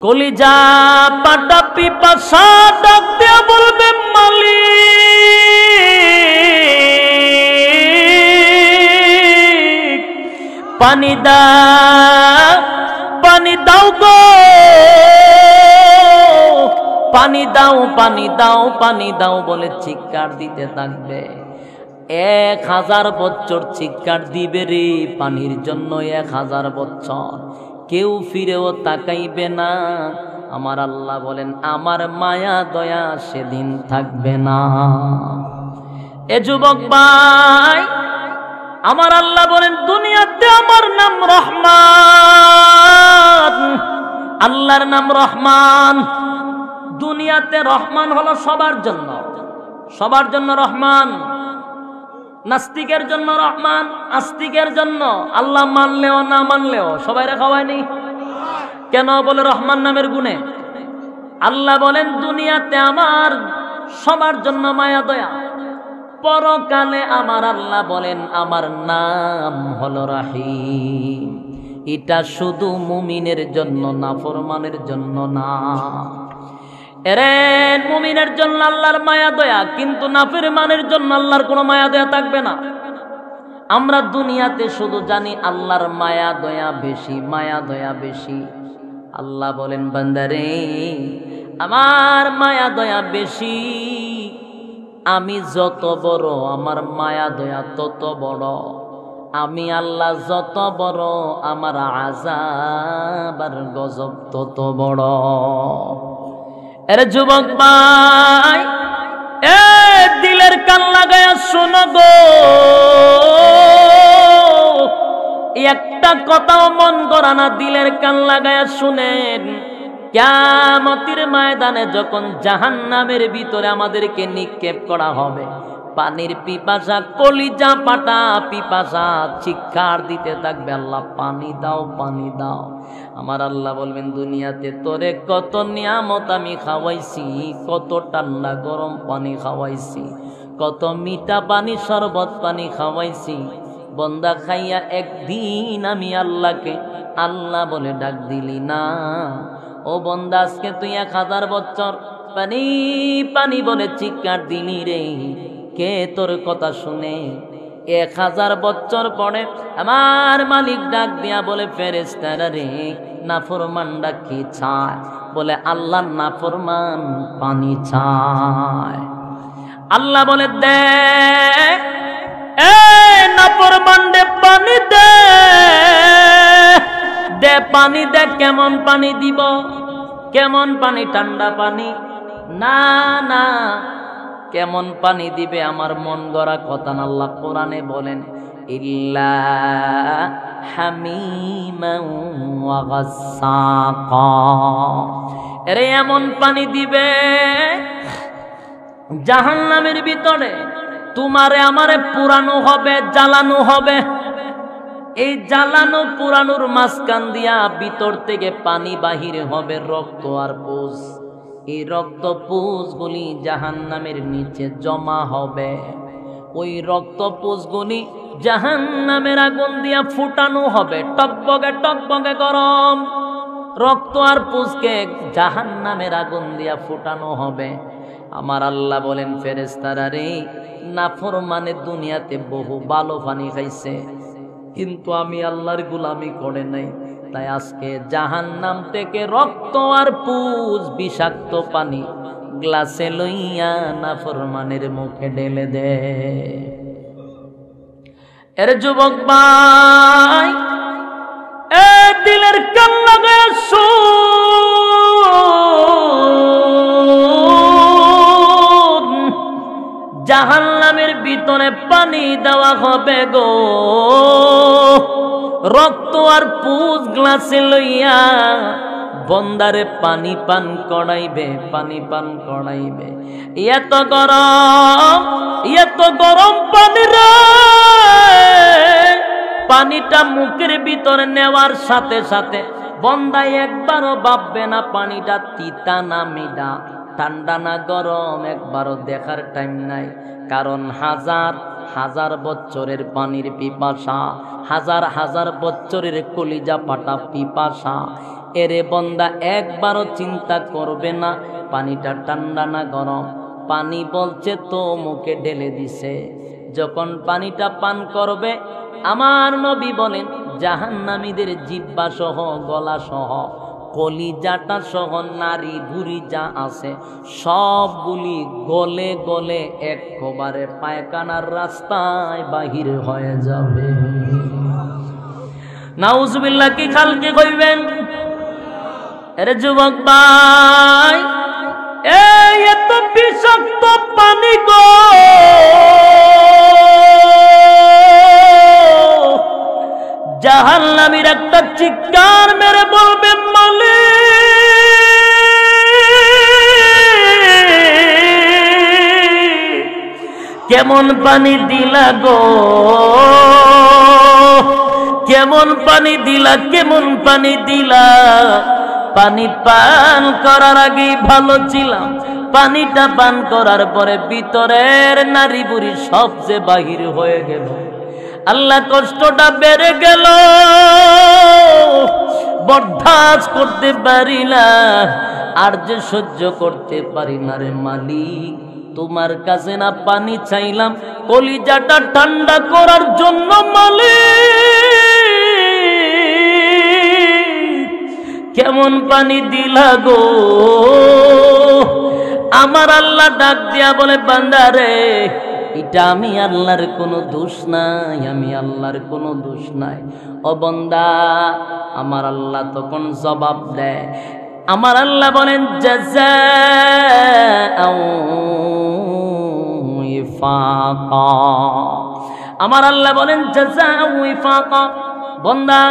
কলিজা পাটা পিপাসা ডাক দিয়া বলবে মালিক, পানি দাও গো, পানি দাও, পানি দাও, পানি দাও বলে চিৎকার দিতে থাকবে। 1000 বছর চিৎকার দিবে রে পানির জন্য, 1000 বছর কেউ ফিরেও তাকাইবে না। আমার আল্লাহ বলেন আমার মায়া দয়া সেদিন থাকবে না। এ যুবক ভাই, আমার আল্লাহ বলেন দুনিয়াতে আমার নাম রহমান, আল্লাহর নাম রহমান। দুনিয়াতে রহমান হলো সবার জন্য, সবার জন্য রহমান। নাস্তিকের জন্য রহমান, আস্তিকের জন্য, আল্লাহ মানলেও না মানলেও সবাই খাওয়ায়নি কেন? বলে রহমান নামের গুণে। আল্লাহ বলেন দুনিয়াতে আমার সবার জন্য মায়া দয়া, পরকালে আমার আল্লাহ বলেন আমার নাম হলো রাহিম। এটা শুধু মুমিনের জন্য, নাফরমানের জন্য না। এরে মুমিনের জন্য আল্লাহর মায়া দয়া, কিন্তু নাফরমানের জন্য আল্লাহর কোনো মায়া দয়া থাকবে না। আমরা দুনিয়াতে শুধু জানি আল্লাহর মায়া দয়া বেশি, মায়া দয়া বেশি। আল্লাহ বলেন বান্দারে আমার মায়া দয়া বেশি, আমি যত বড় আমার মায়া দয়া তত বড়, আমি আল্লাহ যত বড় আমার আযাব আর গজব তত বড়। এর যুবক ভাই, এ দিলের কান লাগায়া শোনো গো, একটা কথাও মন করা না, দিলের কান লাগায়া শুনেন। কিয়ামতের ময়দানে যখন জাহান্নামের ভিতরে আমাদেরকে নিক্ষেপ করা হবে, পানির পিপাসা, কলিজা পাটা পিপাসা চিৎকার দিতে থাকবে, আল্লাহ পানি দাও, পানি দাও। আমার আল্লাহ বলবেন দুনিয়াতে তোরে কত নিয়ামত আমি খাওয়াইছি, কত ঠান্ডা গরম পানি খাওয়াইছি, কত মিঠা পানি শরবত পানি খাওয়াইছি। বন্দা খাইয়া একদিন আমি আল্লাহকে আল্লাহ বলে ডাক দিলি না। ও বন্দা আজকে তুই 1000 বছর পানি পানি বলে চিৎকার দিলি রে, কে তোর কথা শুনে? 1000 বছর পরে আমার মালিক ডাক দিয়া বলে ফেরেশতারা রে, নাফরমানরা কি চায়? বলে আল্লাহ নাফরমান পানি চায়। আল্লাহ বলে দে, এ নাফরমান দে পানি দে, দে পানি দে। কেমন পানি দিব? কেমন পানি? ঠান্ডা পানি না, না। কেমন পানি দিবে? আমার মন গড়া কথা না, আল্লাহ কোরআনে বলেন ইল্লা হামিমান ওয়া গাসসাকা। এরে এমন পানি দিবে জাহান্নামের ভিতরে তোমারে আমারে পুরানো হবে, জ্বালানো হবে। এই জ্বালানো পুরানোর মাঝখান দিয়া ভিতর থেকে পানি বাহিরে হবে, রক্ত আর পুজ। এই রক্ত পুজগুলি জাহান্নামের নিচে জমা হবে। ওই রক্ত পুজগুলি জাহান্নামের আগুন দিয়া ফুটানো হবে, টকবগে টকবগে গরম রক্ত আর পুজকে জাহান্নামের আগুন দিয়া ফুটানো হবে। আমার আল্লাহ বলেন ফেরেশতারা রে, নাফরমানে দুনিয়াতে বহু ভালো পানি খাইছে, কিন্তু আমি আল্লাহর গোলামি করে নাই, তাই আজকে জাহান্নাম থেকে রক্ত আর পুজ বিষাক্ত পানি গ্লাসে লইয়া নাফরমানের মুখে ঢেলে দে। এর যুবক ভাই, এ দিলের কান লাগায়া শুন, জাহান্নামের ভিতরে পানি দেওয়া হবে গো, রক্ত আর পুজ গ্লাসে লইয়া বন্দারে পানি পান করাইবে, পানি পান করাইবে। এত গরম পানি রে, পানিটা মুখের ভিতরে নেওয়ার সাথে সাথে বন্দায় একবারও ভাববে না পানিটা তিতা না মিঠা, ঠান্ডা না গরম, একবারও দেখার টাইম নাই। কারণ হাজার হাজার বছরের পানির পিপাসা, হাজার হাজার বছরের কলিজা পাটা পিপাসা, এরে বান্দা একবারও চিন্তা করবে না পানিটা ঠান্ডা না গরম, পানি বলছে তো মুখে ঢেলে দিছে। যখন পানিটা পান করবে আমার নবী বলেন জাহান্নামীদের জিহ্বা সহ গলা সহ কলিজাটা সহ নারী ভুঁড়ি যা আছে সবগুলি গলে গলে একবারে পায়খানার রাস্তায় বাহির হয়ে যাবে। নাউজুবিল্লাহ কি খালকে কইবেন? আরে যুবক ভাই, এই এত বিষাক্ত পানি গো, জাহান্নামীর একটা চিৎকার মেরে বলবে মালিক কেমন পানি দিলা গো, কেমন পানি দিলা, কেমন পানি দিলা। পানি পান করার আগেই ভালো ছিলাম, পানিটা পান করার পরে ভিতরের নারী বুড়ি সব যে বাহির হয়ে গেল। আল্লাহ কষ্টটা বেড়ে গেল, বরদাস্ত করতে পারি না, আর যে সহ্য করতে পারি না রে মালিক। তোমার কাছে না পানি চাইলাম কলিজাটা ঠান্ডা করার জন্য মালিক কেমন পানি দিলা গো। আমার আল্লাহ ডাক দিয়া বলে বান্দা রে, এটা আমি আল্লাহর কোনো দোষ নাই, আমি আল্লাহর কোনো দোষ নাই। ও বান্দা, আমার আল্লাহ তখন জবাব দেয়, আমার আল্লাহ বলেন জাযাআউ ওয়াফাকা, আমার আল্লাহ বলেন জাযাআউ ওয়াফাকা, বান্দা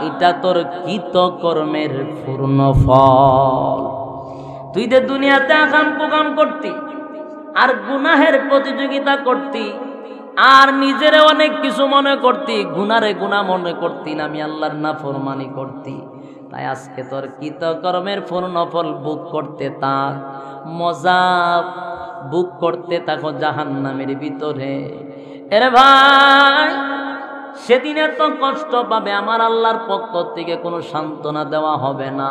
এটা তোর কৃতকর্মের পূর্ণ ফল। তুই যে দুনিয়াতে আকাম কুকাম করতি আর গুনাহের প্রতিযোগিতা করতি আর নিজের অনেক কিছু মনে করতি, গুনারে গুনাহ মনে করতি না, আমি আল্লাহর নাফরমানি করতি। তাই আজকে তোর কৃতকর্মের পূর্ণ ফল ভোগ করতে থাক, মজা ভোগ করতে থাকো জাহান্নামের ভিতরে। এরে ভাই, সেদিনে তো কষ্ট পাবে, আমার আল্লাহর পক্ষ থেকে কোনো সান্ত্বনা দেওয়া হবে না।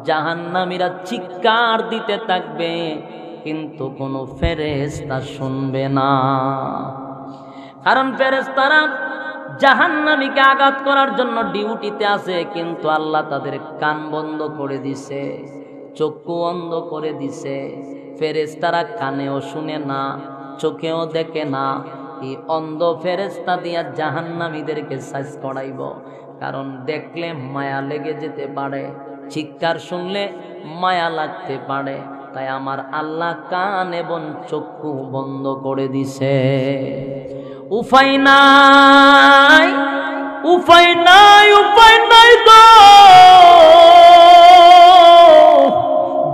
জাহান্নামীরা চিৎকার দিতে থাকবে, কিন্তু কোনো ফেরেশতা শুনবে না। কারণ ফেরেশতারা জাহান্নামীকে আঘাত করার জন্য ডিউটিতে আছে, কিন্তু আল্লাহ তাদের কান বন্ধ করে দিছে, চক্ষু অন্ধ করে দিছে। ফেরেশতারা কানেও শুনে না, চোখেও দেখে না। এই অন্ধ ফেরেশতা দিয়া জাহান্নামীদেরকে সাইজ করাইব। কারণ দেখলে মায়া লেগে যেতে পারে, চিৎকার শুনলে মায়া লাগতে পারে। তাই আমার আল্লাহ কান এবং চক্ষু বন্ধ করে দিছে। উপায় নাই, উপায় নাই, উপায় নাই গো।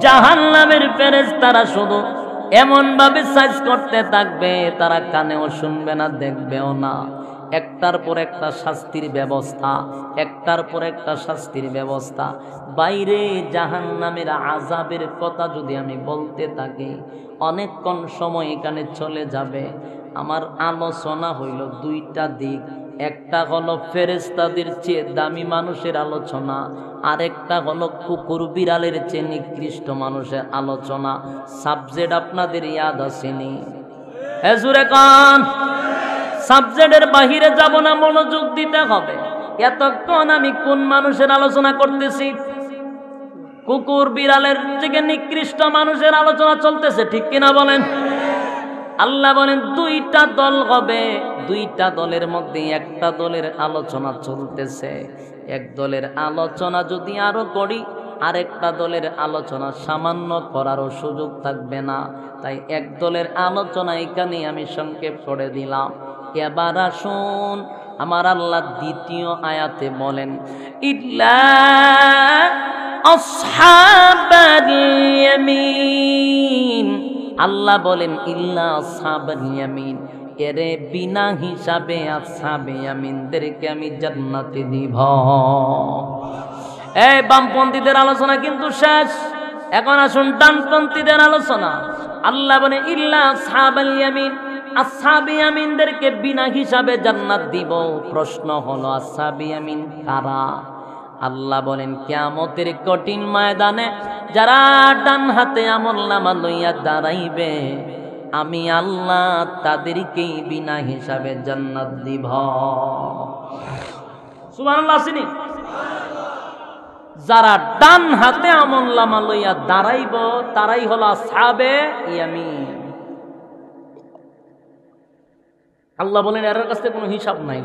জাহান্নামের ফেরেশতারা শুধু এমন ভাবে সাইজ করতে থাকবে, তারা কানেও শুনবে না, দেখবেও না। একটার পর একটা শাস্তির ব্যবস্থা, একটার পর একটা শাস্তির ব্যবস্থা। বাইরে জাহান্নামের আযাবের কথা যদি আমি বলতে থাকি অনেকক্ষণ সময় এখানে চলে যাবে। আমার আলোচনা হইল দুইটা দিক, একটা হলো ফেরেশতাদের চেয়ে দামি মানুষের আলোচনা, আরেকটা হলো কুকুর বিড়ালের চেয়ে নিকৃষ্ট মানুষের আলোচনা। সাবজেক্ট আপনাদের ইয়াদ আসেনি? হেজুরে কান, সাবজেক্টের বাহিরে যাব না, মনোযোগ দিতে হবে। এতক্ষণ আমি কোন মানুষের আলোচনা করতেছি? কুকুর বিড়ালের থেকে নিকৃষ্ট মানুষের আলোচনা চলতেছে, ঠিক কিনা বলেন? আল্লাহ বলেন দুইটা দল হবে, দুইটা দলের মধ্যে একটা দলের আলোচনা চলতেছে। এক দলের আলোচনা যদি আরো করি, আরেকটা দলের আলোচনা সামান্য করারও সুযোগ থাকবে না। তাই এক দলের আলোচনা এখানে আমি সংক্ষেপ করে দিলাম। এবার আসুন, আমার আল্লাহ দ্বিতীয় আয়াতে বলেন ইল্লা আসহাবাল ইয়ামিন, আল্লাহ বলেন ইল্লা আসহাবাল ইয়ামিন, এরে বিনা হিসাবে আসহাবে ইয়ামিনদেরকে আমি জান্নাতে দিব। এই বামপন্থীদের আলোচনা কিন্তু শেষ, এখন আসুন ডানপন্থীদের আলোচনা। আল্লাহ বলে ইল্লা আসহাবাল ইয়ামিন, আসহাবে ইয়ামিনদেরকে বিনা হিসাবে জান্নাত দিব। প্রশ্ন হলো আসহাবে ইয়ামিন কারা? আল্লাহ বলেন কিয়ামতের কঠিন ময়দানে যারা ডান হাতে আমলনামা লইয়া দাঁড়াইবে আমি আল্লাহ তাদেরকেই বিনা হিসাবে জান্নাত দিব। সুবহানাল্লাহ আসেনি? যারা ডান হাতে আমলনামা লইয়া দাঁড়াইব তারাই হলো আসহাবে ইয়ামিন। আল্লাহ বলেন এর কাছে কোনো হিসাব নাই,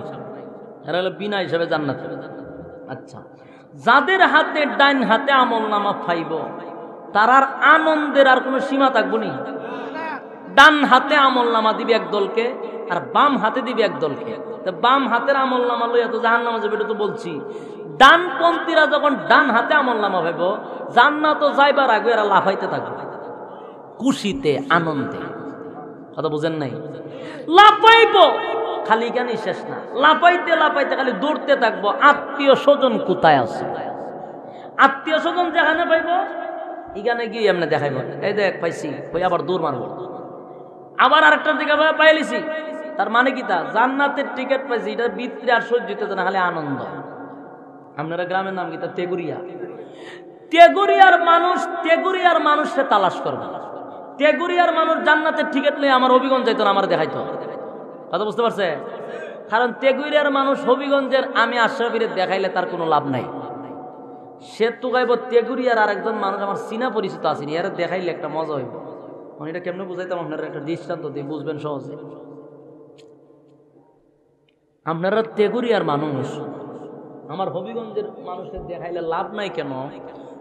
এরা হলো বিনা হিসাবে জান্নাত। আচ্ছা, যাদের হাতে ডান হাতে আমলনামা পাইব তারার আনন্দের আর কোনো সীমা থাকবো নি। ডান হাতে আমলনামা দিবে এক দলকে আর বাম হাতে দিবে এক দলকে। তো বাম হাতের আমলনামা লইয়া তো জাহান্নামে যাবে, এটা তো বলছি। ডানপন্থীরা যখন ডান হাতে আমলনামা পাইব জান্নাত যাইবার আগে এরা লাফাইতে থাকবে খুশিতে আনন্দে। কথা বুঝেন নাই? লাফাইব খালি জ্ঞানী শেষ না, লাফাইতে লাফাইতে খালি দৌড়তে থাকবো আত্মীয় স্বজন কোথায় আছে। আত্মীয় স্বজন যেখানে পাইব এখানে গিয়ে এমনি দেখাইব, এই দেখ পাইছি, ওই আবার দৌড় মারবো। আবার আরেকটার দিকে পাইলিছি, তার মানে কি? তা জান্নাতের টিকিট পাইছি, এটা ভিতরে আর সহ্য হইতেছে না, খালি আনন্দ। আপনারা গ্রামের নাম কি? তা তেগুরিয়া। তেগুরিয়ার মানুষকে তালাশ করবে। তেগুরিয়ার মানুষ জান্নাতের টিকিট লই আমার হবিগঞ্জ যাইতো না, আমার দেখাইতো। কথা বুঝতে পারছে? কারণ তেগুরিয়ার মানুষ হবিগঞ্জের আমি আশরাফিরে দেখাইলে তার কোনো লাভ নাই। সে তো গাইব তেগুরিয়ার আর একজন মানুষ আমার চিনা পরিচিত আসেনি, এর দেখাইলে একটা মজা হইব। মানে এটা কেমনে বুঝাইতাম আপনারা একটা দৃষ্টান্ত দিয়ে বুঝবেন সহজে। আপনারা তেগুরিয়ার মানুষ, আমার হবিগঞ্জের মানুষের দেখাইলে লাভ নাই কেন,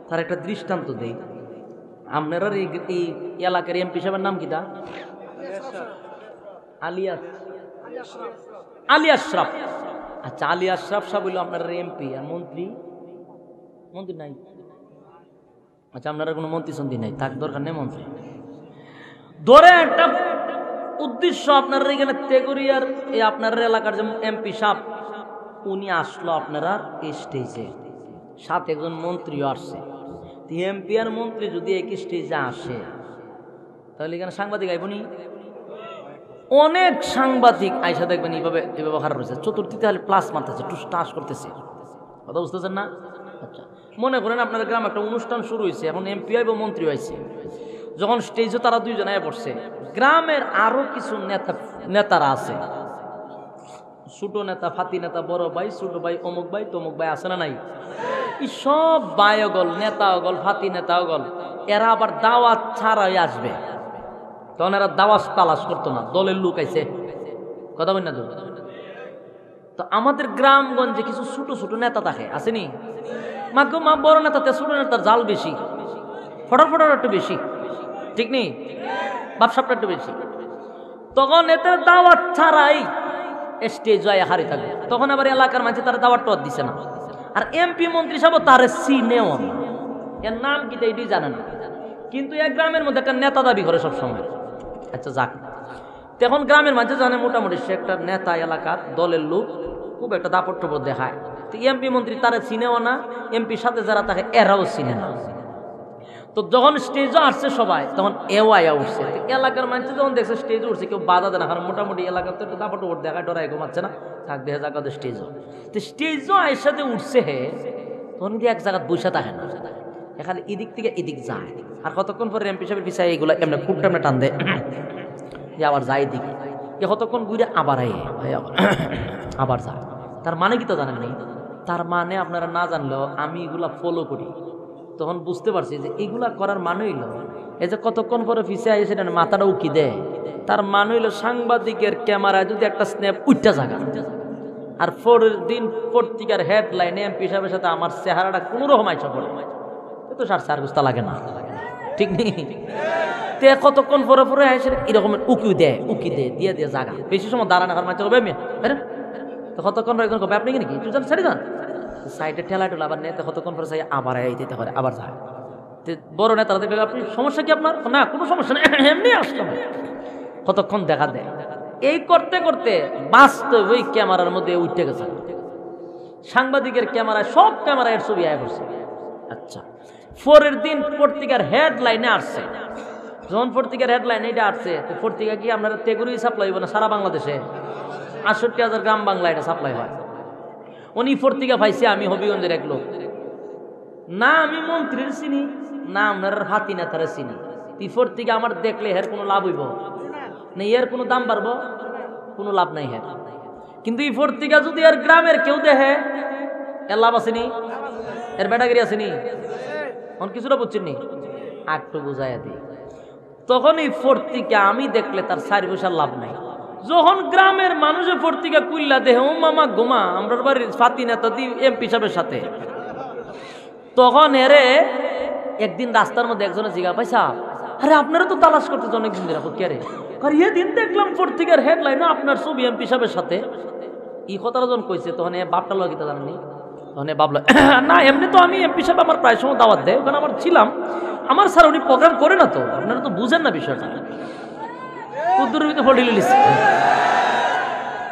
তার একটা দৃষ্টান্ত দেই। আপনারা এই এলাকার এমপি সাহেবের নাম কি? তা আলী আশরাফ। আচ্ছা, আলী আশরাফ সাহেব হইল আপনার এমপি, আর মন্ত্রী নাই। আচ্ছা, আপনারা কোনো মন্ত্রী সন্ধি নাই, তার দরকার নেই মন্ত্রী। ধরে একটা উদ্দেশ্য আপনার এখানে তেগুরিয়ার এই আপনার এলাকার যে এমপি সাহেব উনি আসলো আপনারা এই স্টেজে, সাথে একজন মন্ত্রীও আসছে। এমপি আর মন্ত্রী যদি একই স্টেজে আসে তাহলে এখানে সাংবাদিক আইবনি? অনেক সাংবাদিক আইসা দেখবেন এইভাবে খারাপ হয়েছে, চতুর্থীতে খালি প্লাস মারতেছে, টুস টাস করতেছে। কথা বুঝতেছেন না? আচ্ছা, মনে করেন আপনার গ্রামে একটা অনুষ্ঠান শুরু হয়েছে, এখন এমপি আইব মন্ত্রী হয়েছে। যখন স্টেজে তারা দুইজন আয় পড়ছে, গ্রামের আরো কিছু নেতারা আছে, ছোট নেতা, ফাতি নেতা, বড় ভাই, ছোট ভাই, অমুক ভাই, তমুক ভাই, আছে না নাই? এই সব ভাই অগল, নেতা অগল, ফাতি নেতা অগল, এরা আবার দাওয়াত ছাড়াই আসবে। তখন এরা দাওয়াত তালাশ করতো না, দলের লোক আইছে। কথা বল না তো? আমাদের গ্রামগঞ্জে কিছু ছোট ছোট নেতা থাকে, আসেনি? মা বড় নেতাতে ছোট নেতার জাল বেশি, ফটাফটার একটু বেশি, ঠিক নেই? ব্যবসাটা একটু বেশি। তখন এতে দাওয়াত ছাড়াই স্টেজ যায় হারি থাকবে। তখন আবার এলাকার মাঝে তারা দাওয়াতটা দিছে না। আর এমপি মন্ত্রী সাহেব তার চিনেও না, এর নাম কি এটি জানে না, কিন্তু এক গ্রামের মধ্যে একটা নেতা দাবি করে সবসময়। আচ্ছা যাক, তখন গ্রামের মাঝে জানে মোটামুটি সে একটা নেতা, এলাকার দলের লোক, খুব একটা দাপট টপট দেখায়। তো এমপি মন্ত্রী তারা চিনেও না, এমপির সাথে যারা থাকে এরাও চিনে না। তো যখন স্টেজে আসছে সবাই, তখন এও আয়া উঠছে। এলাকার মানুষ যখন দেখছে স্টেজে উঠছে, কেউ বাধা দেয় না, কারণ মোটামুটি এলাকার তো একটা দাপট টপট দেখায়, ডরায় ঘুমাচ্ছে না, থাক দেখে জায়গাতে স্টেজও। তো স্টেজও আয়সাতে উঠছে হে, তখন কিন্তু এক জায়গায় বসে থাকে না, এখানে এদিক থেকে এদিক যায়। আর কতক্ষণ পরে এমপি সাহেবের পিছায় এইগুলো এমনি খুব টামনে টান দেয়, যে আবার যায় এদিকে, কতক্ষণ ঘুরে আবার আবার যায়। তার মানে কি তো জানেন নেই? তার মানে আপনারা না জানলেও আমি এগুলা ফলো করি, তখন বুঝতে পারছি যে এগুলা করার মানে হইল এই যে কতক্ষণ পরে পিছিয়ে আসে সেটা মাথাটা উকি দেয়। তার মানে হইল সাংবাদিকের ক্যামেরায় যদি একটা স্ন্যাপ উঠটা জায়গা, আর পরের দিন পত্রিকার হেডলাইনে এমপি সাহেবের সাথে আমার চেহারাটা কোনো রকম আইসা পড়ে, তো সার গুস্তা লাগে না, ঠিক নেই? তে কতক্ষণ পরে পরে এসে এরকম উকি দিয়ে জায়গা, বেশি সময় দাঁড়ানো কার মাঝে হবে তো কতক্ষণ পরে একজন কবে আপনি কি নাকি একটু যান সারি যান, সাইডে ঠেলা টেলা আবার নেতে কতক্ষণ পরে চাই আবার দিতে পারে, আবার যায়। বড় নেতারা দেখবে আপনি সমস্যা কি আপনার? না কোনো সমস্যা নেই, এমনি আসলাম। কতক্ষণ দেখা দেয়। এই করতে করতে বাস্তব ওই ক্যামেরার মধ্যে উঠে গেছে, সাংবাদিকের ক্যামেরায়, সব ক্যামেরায় ছবি আয় করছে। আচ্ছা, পরের দিন পত্রিকার হেডলাইনে আসছে। যখন পত্রিকার হেডলাইনে এটা আসছে, পত্রিকা কি আপনারা তেগুরি সাপ্লাই হবে না সারা বাংলাদেশে? 68,000 গ্রাম বাংলা এটা সাপ্লাই হয়। উনি পত্রিকা পাইছে, আমি হবিগঞ্জের এক লোক, না আমি মন্ত্রীর চিনি, না আপনার হাতি নেতারে চিনি। তিফর থেকে আমার দেখলে এর কোনো লাভ হইব না, এর কোনো দাম বাড়বো, কোনো লাভ নাই হ্যাঁ। কিন্তু ইফর থেকে যদি এর গ্রামের কেউ দেখে এর লাভ আসেনি, এর বেটাগিরি আসেনি, এখন কিছুটা বুঝছেন নি, একটু বুঝাইয়া দিই। তখন এই ফর্তিকা আমি দেখলে তার 4 পয়সার লাভ নাই। যখন গ্রামের মানুষের ফর্তিকা কুইল্লা দেহে ও মামা গোমা আমরা বাড়ির ফাতি নেতা দি এমপি সাহেবের সাথে, তখন এরে একদিন রাস্তার মধ্যে একজনে জিজ্ঞাসা পাইছা, আরে আপনারা তো তালাশ করতেছে অনেকদিন ধরে, কে রে? আর এদিন দেখলাম ফর্তিকার হেডলাইন আপনার ছবি এমপি সাহেবের সাথে। এই কথাটা যখন কইছে তখন এ বাপটা লগিতা জানেনি, তখন ভাবলো না এমনি তো আমি এমপি সাহেব আমার প্রায় সময় দাওয়াত দেয়, ওখানে আমার ছিলাম, আমার স্যার উনি প্রোগ্রাম করে না, তো আপনারা তো বুঝেন না বিষয়টা।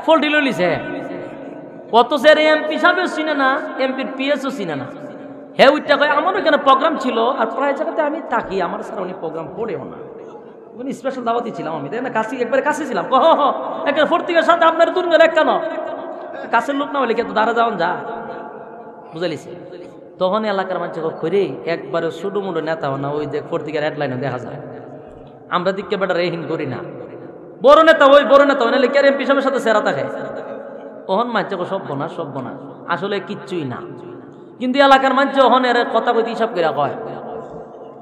ফল্টিল লিছে কত স্যার এমপি সাহেব চিনে না, এমপির পিএসও চিনে না। হ্যাঁ ওইটা কয় আমার ওইখানে প্রোগ্রাম ছিল, আর প্রায় জায়গাতে আমি থাকি, আমার স্যার উনি প্রোগ্রাম করেও না, উনি স্পেশাল দাওয়াতই ছিলাম আমি, তাই না? কাছে একবারে কাছে ছিলাম, একেবারে ফর্তিকার সাথে আপনার দুর্গের এক কেন কাছের লোক না হলে কিন্তু দাঁড়া যাওয়ান যা বুঝালিছে। তখন এলাকার মানুষ করে একবারে ছোটো মোটো নেতা না, ওই যে ফর্তিকার হেডলাইনে দেখা যায়। আমরা দিককে বেটা রেহিন করি না, বড় নেতা ওই বড় নেতা ওই নাহলে কে এমপি সাহেবের সাথে সেরা থাকে। তখন মানছে সব বোনা আসলে কিচ্ছুই না। কিন্তু এলাকার মানুষ ওখান এর কথা কইতে হিসাব করে কয়,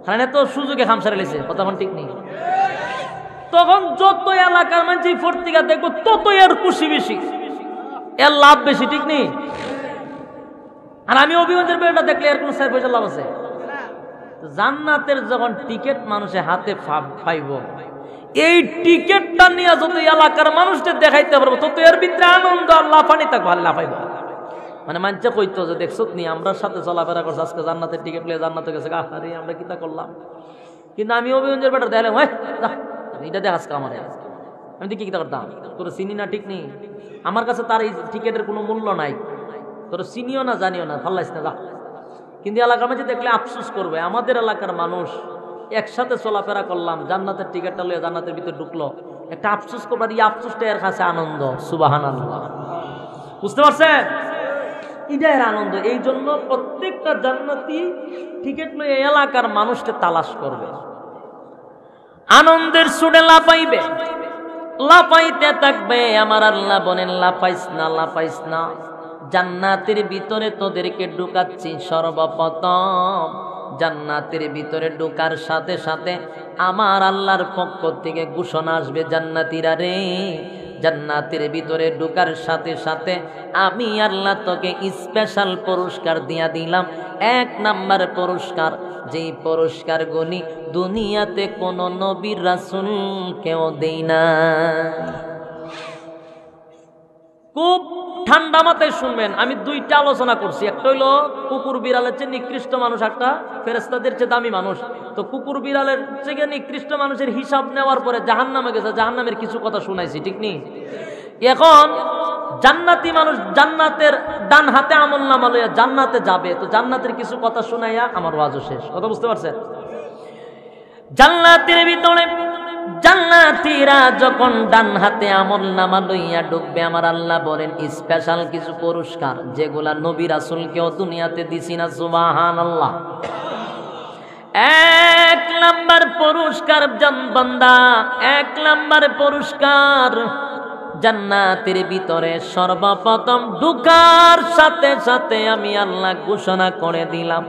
হ্যাঁ তো সুযোগে খামসারে লেছে, কথা ঠিক নেই। তখন যত এলাকার মানুষ ফর্তিকা দেখবো তত এর খুশি বেশি, এর লাভ বেশি, ঠিক নেই? আর আমি অভিগঞ্জের বেড়াটা দেখলে এর কোনো 4 পয়সা লাভ আছে? জান্নাতের যখন টিকিট মানুষের হাতে পাইব, এই টিকিটটা নিয়ে যত এলাকার মানুষদের দেখাইতে পারবো তত এর ভিতরে আনন্দ আর লাফানি থাকবো, আর লাফাইব। মানে মানছে কইতো যে দেখছো নি আমরা সাথে চলাফেরা করছে, আজকে জান্নাতের টিকিট লিয়ে জান্নাতে গেছে, আরে আমরা কিতা করলাম। কিন্তু আমি অভিগঞ্জের বেটা দেখলাম এটা দেখ আজকে আমার, আমি তো কিতা করতাম, তোর চিনি না, ঠিক নেই? আমার কাছে তার এই টিকিটের কোনো মূল্য নাই, তোর চিনিও না জানিও না, ভাল্লাইস না যা। কিন্তু এলাকার মাঝে দেখলে আফসোস করবে, আমাদের এলাকার মানুষ একসাথে চলাফেরা করলাম, জান্নাতের টিকিটটা লইয়া জান্নাতের ভিতরে ঢুকলো, একটা আফসোস করবার, এই আফসোসটা এর কাছে আনন্দ। সুবহানাল্লাহ, বুঝতে পারছেন? এটা এর আনন্দ। এই জন্য প্রত্যেকটা জান্নাতি টিকিট লইয়া এলাকার মানুষকে তালাশ করবে, আনন্দের সুরে লাফাইবে, লাফাইতে থাকবে। আমার আল্লাহ বলেন লাফাইস না, জান্নাতের ভিতরে তোদেরকে ঢুকাচ্ছি। সর্বপ্রথম জান্নাতের ভিতরে ঢোকার সাথে সাথে আমার আল্লাহর পক্ষ থেকে ঘোষণা আসবে, জান্নাতীরা রে, জান্নাতের ভিতরে ঢোকার সাথে সাথে আমি আল্লাহ তোকে স্পেশাল পুরস্কার দিয়া দিলাম। 1 নাম্বার পুরস্কার, যেই পুরস্কার গুনি দুনিয়াতে কোন নবী রাসূল কেউ দেই না। খুব ঠান্ডা মাথায় শুনবেন, আমি 2টা আলোচনা করছি। একটা হইল কুকুর বিড়ালের চেয়ে নিকৃষ্ট মানুষ, একটা ফেরেশতাদের চেয়ে দামি মানুষ। তো কুকুর বিড়ালের চেয়ে নিকৃষ্ট মানুষের হিসাব নেওয়ার পরে জাহান্নামে গেছে, জাহান্নামের কিছু কথা শুনাইছি, ঠিক নেই? এখন জান্নাতি মানুষ জান্নাতের ডান হাতে আমলনামা লইয়া জান্নাতে যাবে, তো জান্নাতের কিছু কথা শুনাইয়া আমার ওয়াজও শেষ। কথা বুঝতে পারছেন? জান্নাতের ভিতরে জান্নাতীরা যখন ডান হাতে আমলনামা লইয়া ঢুকবে, আমার আল্লাহ বলেন স্পেশাল কিছু পুরস্কার যেগুলা নবী রাসূলকেও দুনিয়াতে দিছি না। সুবহানাল্লাহ। 1 নাম্বার পুরস্কার বান্দা, 1 নাম্বার পুরস্কার জান্নাতের ভিতরে সর্বপ্রথম ঢুকার সাথে সাথে আমি আল্লাহ ঘোষণা করে দিলাম,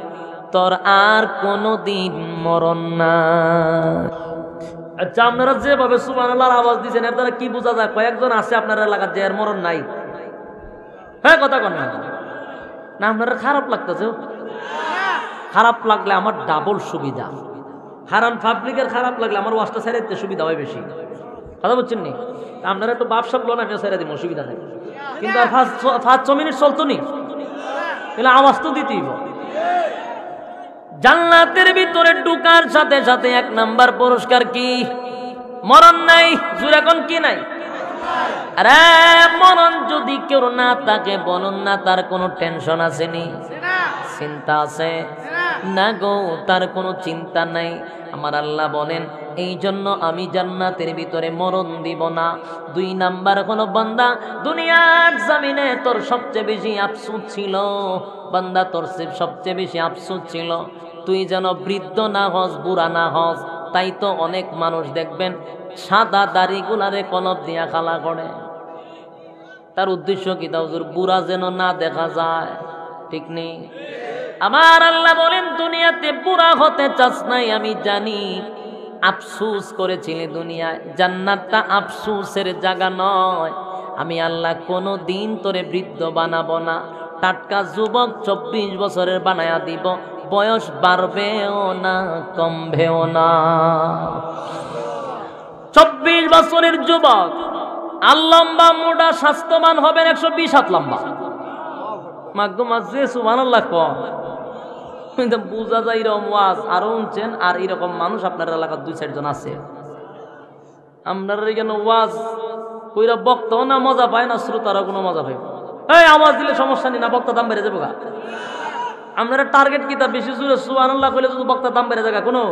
তোর আর কোনোদিন মরণ না। আচ্ছা, আপনারা যেভাবে সুবহানাল্লাহর আওয়াজ দিয়েছেন এর দ্বারা কি বোঝা যায়? কয়েকজন আছে আপনার এলাকার যে এর মরণ নাই। হ্যাঁ, কথা কন না, আপনারা খারাপ লাগতেছে? খারাপ লাগলে আমার ডাবল সুবিধা, হারান পাবলিকের খারাপ লাগলে আমার ওয়াজটা ছেড়ে দিতে সুবিধা হয় বেশি। কথা বলছেন নি? আপনারা একটু বাপসাপ লোন আমি ছেড়ে দিব, অসুবিধা নেই। কিন্তু 5 মিনিট চলতো নি, তাহলে আওয়াজ তো দিতেই। জান্নাতের ভিতরে ঢোকার সাথে সাথে 1 নাম্বার পুরস্কার কি? মরণ নাই। জোরে কোন কি নাই? আরে মরণ যদি কেউ না থাকে বলুন না, তার কোনো টেনশন আছে নি? চিন্তা আছে? না গো, তার কোনো চিন্তা নাই। আমার আল্লাহ বলেন এই জন্য আমি জান্নাতের ভিতরে মরণ দিব না। 2 নাম্বার হলো বান্দা, দুনিয়ার জমিনে তোর সবচেয়ে বেশি আফসোস ছিল বান্দা, তোর সবচেয়ে বেশি আফসোস ছিল তুই যেন বৃদ্ধ না হস, বুড়া না হস। তাই তো অনেক মানুষ দেখবেন সাদা দাড়িগুলারে কলপ দিয়া খালা করে। তার উদ্দেশ্য কি? তা হুজুর বুড়া যেন না দেখা যায়, ঠিক নেই? আমার আল্লাহ বলেন দুনিয়াতে বুড়া হতে চাস নাই, আমি জানি আফসোস করেছিলি দুনিয়ায়। জান্নাতটা আফসোসের জায়গা নয়। আমি আল্লাহ কোনো দিন তোরে বৃদ্ধ বানাবো না, টাটকা যুবক 24 বছরের বানায়া দিব। বয়স বাড়বেও না, কমবেও না। 24 বছরের যুবক আর লম্বা মোটা স্বাস্থ্যবান হবেন 120 হাত লম্বা। মাগো মাঝে সুবহানাল্লাহ কম বুঝা যায় এরকম ওয়াজ আরো উনছেন। আর এরকম মানুষ আপনার এলাকার 2-4 জন আছে। আপনার এখানে ওয়াজ কইরা বক্তাও না মজা পায় না, শ্রোতারা কোনো মজা পায়। এই আওয়াজ দিলে সমস্যা নেই, না বক্তা দাম বেড়ে যাবো গা। আপনারা টার্গেট কি তা বেশি জোরে সুবহানাল্লাহ কইলে যদি বক্তা দাম বেড়ে যায়, কোনো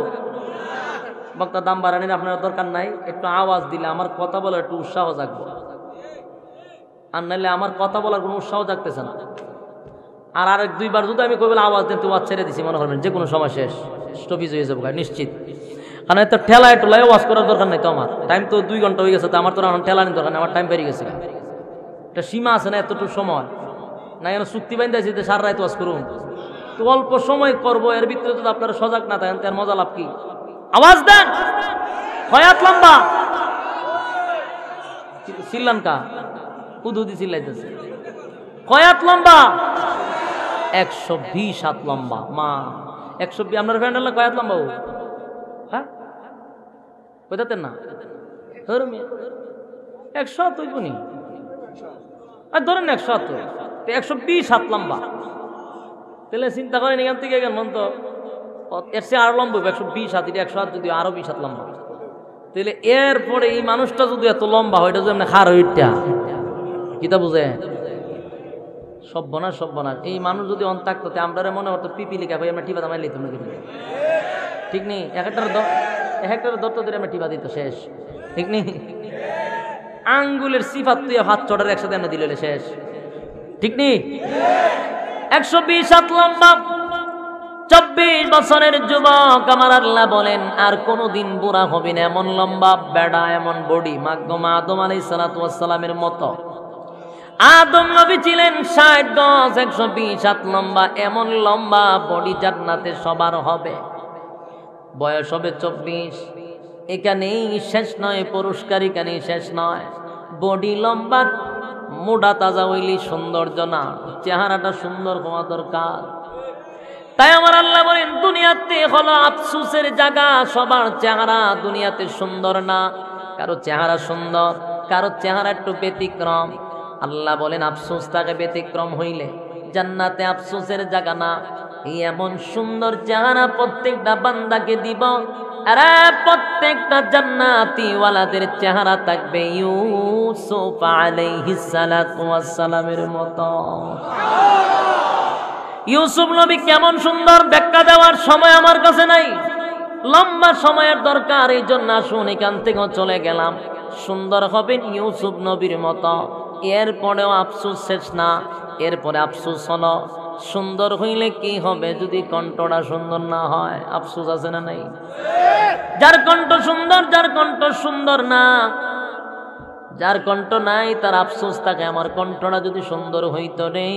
বক্তা দাম বাড়ানির আপনার দরকার নাই। একটু আওয়াজ দিলে আমার কথা বলার একটু উৎসাহ জাগবো, আর নাইলে আমার কথা বলার কোনো উৎসাহ জাগতেছে না। আর আরেক 2 বার যদি আমি কই বলে আওয়াজ দেন, তো ওয়াজ ছেড়ে দিছি মনে করবেন যে কোনো সময় শেষ, স্টপিজ হয়ে যাবো নিশ্চিত। কারণ এত ঠেলায় টোলায় ওয়াজ করার দরকার নাই তো। আমার টাইম তো 2 ঘন্টা হয়ে গেছে, তো আমার তো এখন ঠেলা নিতে দরকার নেই, আমার টাইম বেরিয়ে গেছে। একটা সীমা আছে না, এতটুকু সময় না। এখন চুক্তি বান্ধা যে সারা রাত ওয়াজ করুন, তো অল্প সময় করবো, এর ভিতরে যদি আপনারা সজাগ না থাকেন তার মজা লাভ কি? আওয়াজ দেন, কয়াত লম্বা শ্রীলঙ্কা উদুদি চিল্লাইতেছে, কয়াত লম্বা 120 হাত লম্বা। মা 120 আপনার ফ্রেন্ড হলে কয়াত লম্বা? ও হ্যাঁ কোথাতেন না 100 তুই বুনি আর ধরেন 100, 120 হাত লম্বা। তাহলে চিন্তা করেন এখান থেকে মন তো এর চেয়ে আরো লম্বা 120 হাত, 100 হাত যদি আরো 20 হাত লম্বা। তাহলে এরপরে এই মানুষটা যদি এত লম্বা হয়, এটা যদি এমনি খার ওইটা কিতা বুঝে সব্যনাশ সব্যনাশ। এই মানুষ যদি অন থাকতো আমরা মনে করতো পিপিলিকা ভাই আমরা টিপা দামাই লিতাম না, ঠিক নেই? এক একটার দত্ত দিয়ে আমরা টিপা দিত শেষ, ঠিক নেই? আঙ্গুলের সিফাত তুই হাত চটার একসাথে আমরা দিলে শেষ, ঠিক নেই? 120 হাত লম্বা 24 বছরের যুবক। আমার আল্লাহ বলেন আর কোনদিন বুড়া হবি না, এমন লম্বা বেড়া, এমন বডি। মাগমা আদম আলাইহিস সালাতু ওয়াস সালামের মতো। আদম নবী ছিলেন 60 গজ, 120 হাত লম্বা। এমন লম্বা বডি জান্নাতে সবার হবে। বয়স হবে 24। এখানেই শেষ নয়, পুরস্কার এখানেই শেষ নয়। বডি লম্বা, মোটা তাজা হইলি সৌন্দর্য না, চেহারাটা সুন্দর হওয়া দরকার। তাই আমার আল্লাহ বলেন দুনিয়াতে হলো আফসোসের জায়গা। সবার চেহারা দুনিয়াতে সুন্দর না, কারো চেহারা সুন্দর, কারো চেহারা একটু ব্যতিক্রম। আল্লাহ বলেন আফসোস তাকে ব্যতিক্রম হইলে জান্নাতে আফসোসের জায়গা না। এই এমন সুন্দর চেহারা প্রত্যেকটা বান্দাকে দিব। আরে প্রত্যেকটা জান্নাতি ওয়ালাদের চেহারা থাকবে ইউসুফ আলাইহিস সালাতু ওয়াস সালামের মতো। ইউসুফ নবী কেমন সুন্দর ব্যাখ্যা দেওয়ার সময় আমার কাছে নাই, লম্বা সময়ের দরকার। এই জন্য আসুন এখান থেকে চলে গেলাম। সুন্দর হবেন ইউসুফ নবীর মতো। এরপরেও আফসোস শেষ না। এরপরে আফসোস হলো সুন্দর হইলে কি হবে যদি কণ্ঠটা সুন্দর না হয়? আফসোস আছে না নাই? যার কণ্ঠ সুন্দর, যার কণ্ঠ সুন্দর না, যার কণ্ঠ নাই তার আফসোস থাকে। আমার কণ্ঠটা যদি সুন্দর হইতো রে।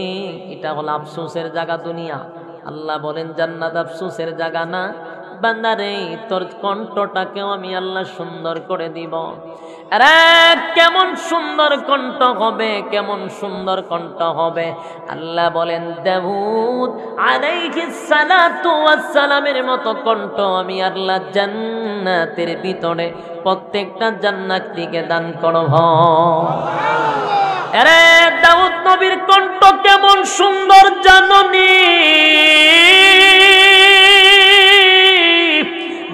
এটা হলো আফসোসের জায়গা দুনিয়া। আল্লাহ বলেন জান্নাত আফসোসের জায়গা না। বান্দারে তোর কণ্ঠটাকেও আমি আল্লাহ সুন্দর করে দিব। আরে কেমন সুন্দর কণ্ঠ হবে, কেমন সুন্দর কণ্ঠ হবে। আল্লাহ বলেন দাউদ আলাইহিস সালাতু ওয়াস সালামের মতো কণ্ঠ আমি আল্লাহ জান্নাতের ভিতরে প্রত্যেকটা জান্নাতীকে দান করব। আরে দাউদ নবীর কণ্ঠ কেমন সুন্দর জাননি?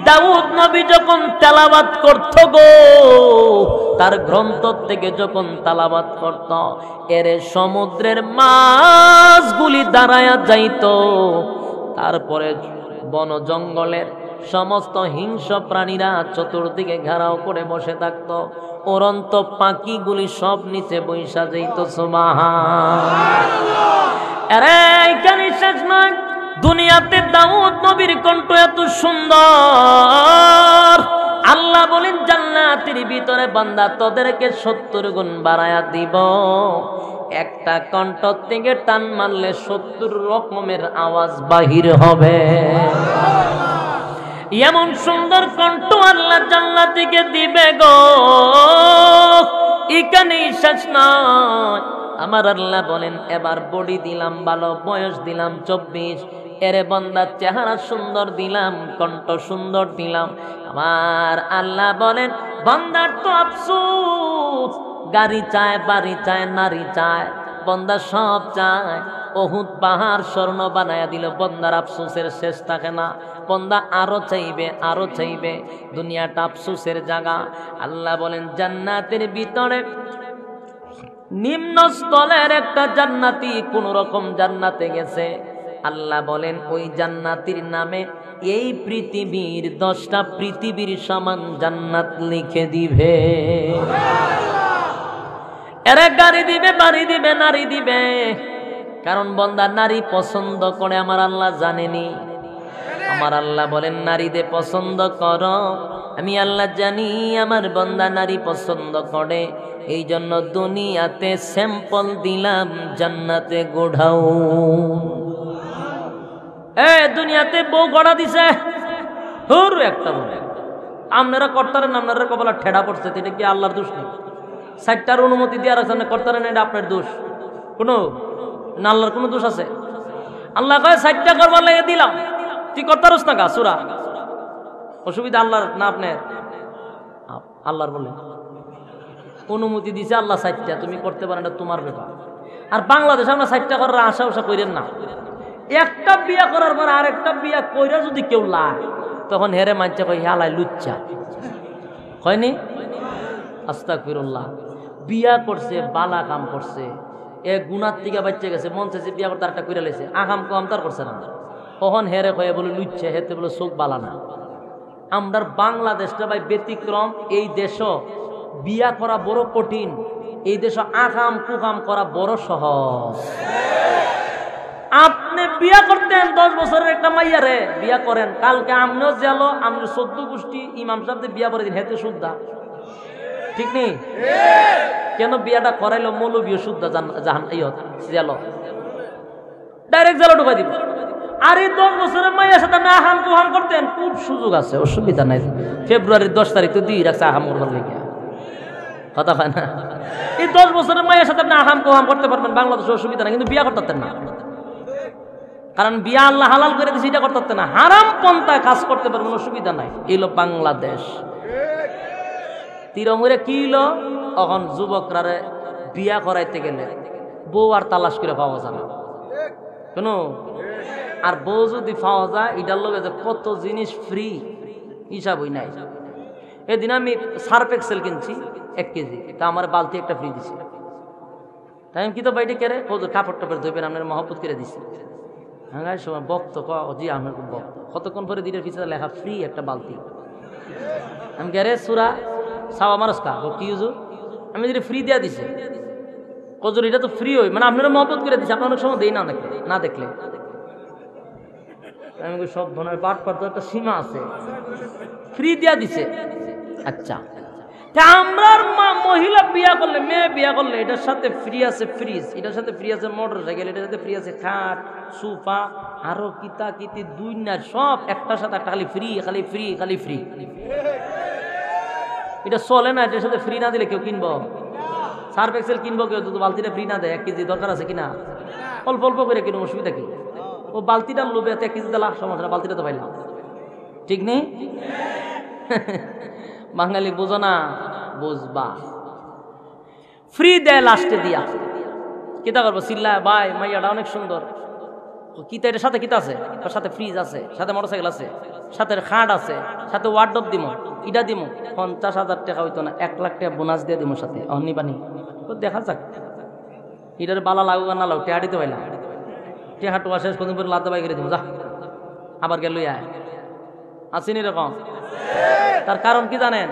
দাউদ নবী যখন তেলাওয়াত করত গো, তার গ্রন্থ থেকে যখন তেলাওয়াত করত, এর সমুদ্রের মাছগুলি দাঁড়ায়া যাইত। তারপরে বন জঙ্গলের সমস্ত হিংস্র প্রাণীরা চতুর্দিকে ঘেরাও করে বসে থাকত, উড়ন্ত পাখিগুলি সব নিচে বৈশা যেত। সুবহানাল্লাহ। আরে এখানে শেষ নয়, দুনিয়াতে দাউদ নবীর কণ্ঠ এত সুন্দর, আল্লাহ বলেন জান্নাতের ভিতরে বান্দা তোদেরকে 70 গুণ বাড়ায়া দিব। একটা কণ্ঠ থেকে টান মারলে 70 রকমের আওয়াজ বাহির হবে। এমন সুন্দর কণ্ঠ আল্লাহ জান্নাতীকে দিবে গো। এখানেই শেষ নয়, আমার আল্লাহ বলেন এবার বডি দিলাম ভালো, বয়স দিলাম 24, এরে বান্দার চেহারা সুন্দর দিলাম, কণ্ঠ সুন্দর দিলাম। আমার আল্লাহ বলেন বান্দার তো আফসোস, গাড়ি চায়, বাড়ি চায়, নারী চায়, বান্দা সব চায়। উহুদ পাহাড় স্বর্ণ বানায়া দিল, বান্দার আফসোসের শেষ থাকে না। বান্দা আরো চাইবে, আরো চাইবে। দুনিয়াটা আফসোসের জায়গা। আল্লাহ বলেন জান্নাতের ভিতরে নিম্ন স্থলের একটা জান্নাতি কোন রকম জান্নাতে গেছে। আল্লাহ বলেন ওই জান্নাতির নামে এই পৃথিবীর 10টা পৃথিবীর সমান জান্নাত লিখে দিবে। এরা গাড়ি দিবে, বাড়ি দিবে, নারী দিবে। কারণ বান্দা নারী পছন্দ করে আমার আল্লাহ জানেনি। আমার আল্লাহ বলেন নারীদের পছন্দ করো, আমি আল্লাহ জানি আমার বান্দা নারী পছন্দ করে। এই জন্য দুনিয়াতে স্যাম্পল দিলাম, জান্নাতে গোড়াও। দুনিয়াতে বউ গড়া দিছে একটা বলে, আপনারা কর্তারেন, আপনারা কপালে ঠেড়া পড়ছে, এটা কি আল্লাহর দোষ নেই? 60টার অনুমতি দিয়ে রাখছেন কর্তারেন, এটা আপনার দোষ কোনো না, আল্লাহর কোনো দোষ আছে? আল্লাহ কয় 60টা করবার লাগে দিলাম, তুই কর্তারস না গা সুরা, অসুবিধা আল্লাহর না আপনার? আল্লাহর বলে অনুমতি দিছে আল্লাহ 60টা, তুমি করতে পারেন, এটা তোমার ব্যাপার। আর বাংলাদেশে আমরা 60টা করার আশা উষা করেন না। একটা বিয়া করার পর আর একটা বিয়া কইরা যদি কেউ লাই, তখন হেরে মানছে কই হালাই লুচ্চা, হয়নি? আস্তাগফিরুল্লাহ। বিয়া করছে, বালা কাম করছে, এ গুনার থেকে বাচ্চা গেছে, মন চাইছে বিয়া করতে আরেকটা কইরা লেছে, আকাম কম তার করছে না, তখন হেরে কয়ে বলে লুচ্ছা, হেতে বলে চোখ বালা না। আমরার বাংলাদেশটা ভাই ব্যতিক্রম। এই দেশ বিয়া করা বড় কঠিন, এই দেশ আকাম কুকাম করা বড় সহজ। আপনি বিয়া করতেন 10 বছরের একটা মাইয়ারে বিয়া করেন, কালকে আমনেও জেলো, আপনি 14 গোষ্ঠী ইমাম সাহেব বিয়া করে দিন, হেতে শুদ্ধা, ঠিক নেই? কেন বিয়াটা করাইলো? মৌলবীয় শুদ্ধা জাহান জেলো, ডাইরেক্ট জেলো ঢুকাই দিব। আর এই 10 বছরের মাইয়ার সাথে আপনি আহাম কুহাম করতেন, খুব সুযোগ আছে, অসুবিধা নাই। ফেব্রুয়ারির 10 তারিখ তো দিয়ে রাখছে আহাম করবার লেগে, কথা হয় না? এই 10 বছরের মাইয়ার সাথে আপনি আহাম কুহাম করতে পারবেন, বাংলাদেশে অসুবিধা নাই, কিন্তু বিয়া করতে না। কারণ বিয়া আল্লাহ হালাল করে দিয়েছে, এটা করতে না, হারাম পন্থায় কাজ করতে পারবেন, অসুবিধা নাই। এলো বাংলাদেশ। তিরমুরে কি হলো, তখন যুবকরা বিয়া করাইতে গেলে বউ আর তালাশ করে পাওয়া যায় না, কেন? আর বউ যদি পাওয়া যায়, এটার লগে যে কত জিনিস ফ্রি হিসাবই নাই। এদিন আমি সার্ফ এক্সেল কিনছি 1 কেজি, তা আমার বালতি একটা ফ্রি দিছে। তাই আমি কি তো বাইরে কেড়ে কাপড় টাপড় ধোবেন, আপনার মহব্বত করে দিছে। হ্যাঁ সময় বক্ত জি আমার খুব বক্ত, কতক্ষণ পরে দিনের পিছনে লেখা ফ্রি একটা বালতি। আমি গেরে সুরা সাওয়া মানুষ কা কি ইউজু, আমি যদি ফ্রি দেওয়া দিছে কজুর, এটা তো ফ্রি হই, মানে আপনারা মহব্বত করে দিচ্ছে, আপনার অনেক সময় দেই না দেখলে। আমি সব ধরনের পাঠ পাঠতে একটা সীমা আছে, ফ্রি দেওয়া দিছে। আচ্ছা, আমরা মহিলা বিয়া করলে, মেয়ে বিয়া করলে, এটার সাথে ফ্রি আছে ফ্রিজ, এটার সাথে ফ্রি আছে মোটর সাইকেল, এটার সাথে ফ্রি আছে খাট, সোফা, আরো কিতা কিতি দুনিয়ার সব একটার সাথে একটা খালি ফ্রি, খালি ফ্রি, খালি ফ্রি। এটা চলে না, এটার সাথে ফ্রি না দিলে কেউ কিনবো? সার্ফ এক্সেল কিনবো কেউ, তো বালতিটা ফ্রি না দেয়, 1 কেজি দরকার আছে কিনা, অল্প অল্প করে কিনো, অসুবিধা কি? ও বালতিটা লোভে 1 কেজি দিলা সমস্যা, বালতিটা তো পাইলাম, ঠিক নেই? বাঙালি বোঝো না, বুঝবা। ফ্রি দেয় লাস্টে দিয়া, কিতা করবো? চিল্লা ভাই মাইয়াটা অনেক সুন্দর, কিতা এটার সাথে কিতা আছে? সাথে ফ্রিজ আছে, সাথে মোটরসাইকেল আছে, সাথে খাট আছে, সাথে ওয়ার্ডরোব দিমো, ইটা দিমো। 50,000 টাকা হইতো না, 1 লাখ টাকা বোনাস দিয়ে দিমো সাথে, অনিবানি দেখা যাক এটার বালা লাগুক না লাগুক, টেহা দিতে পাইলাম, টেহা টোয়া শেষ কদিন পরে লাদা বাই করে দিব, যা আবার গেল আসেনি এরকম। তার কারণ কি জানেন?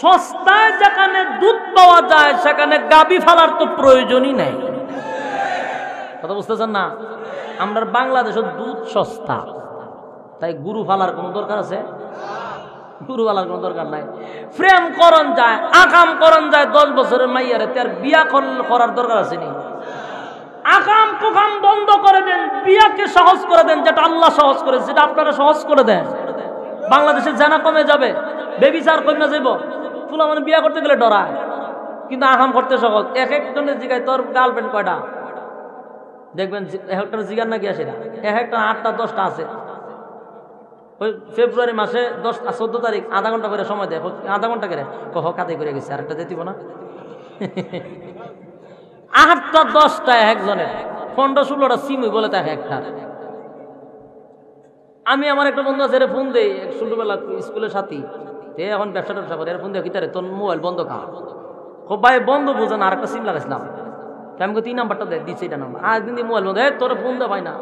সস্তায় যেখানে দুধ পাওয়া যায় সেখানে গাবি ফালার তো প্রয়োজনই নেই। কথা বুঝতেছেন না? আমরা বাংলাদেশের দুধ সস্তা, তাই গুরু ফালার কোন দরকার আছে? গুরু ফালার কোন দরকার নাই। প্রেম করন যায়, আকাম করন যায় 10 বছরের মাইয়ারে, তার বিয়া করার দরকার আছে নি? আকাম কুকাম বন্ধ করে দেন, বিয়াকে সহজ করে দেন, যেটা আল্লাহ সহজ করে, যেটা আপনারা সহজ করে দেন। বাংলাদেশে জানা কমে যাবে, বেবিচার কমে যাইব। ফুলা মানে বিয়া করতে গেলে ডরায়, কিন্তু আকাম করতে সহজ। এক একজনের জিগায় তোর গার্লফ্রেন্ড কয়টা? দেখবেন একটা জিগার নাকি আসে না, একটা 8টা 10টা আছে। ওই ফেব্রুয়ারি মাসে 14 তারিখ আধা ঘন্টা করে সময় দেয়, আধা ঘন্টা করে কহ কাতে করে গেছে, আরেকটা যেতিব না। 8টা 10টা একজনের, 15-16টা সিমই বলে থাকে একটা। আমি আমার একটা বন্ধু আছে, ফোন দেই, ছোটবেলা স্কুলের সাথী, এখন ব্যবসা ট্যাবসা করে, ফোন দিয়ে কিতারে তোর মোবাইল বন্ধ কা? খুব ভাই বন্ধ বুঝেন, আর একটা সিম লাগাইছিলাম, আমি 3 নাম্বারটা দেয় দিচ্ছে, এটা নাম্বার। আর একদিন মোবাইল বন্ধ, তোর ফোন দে ভাই না,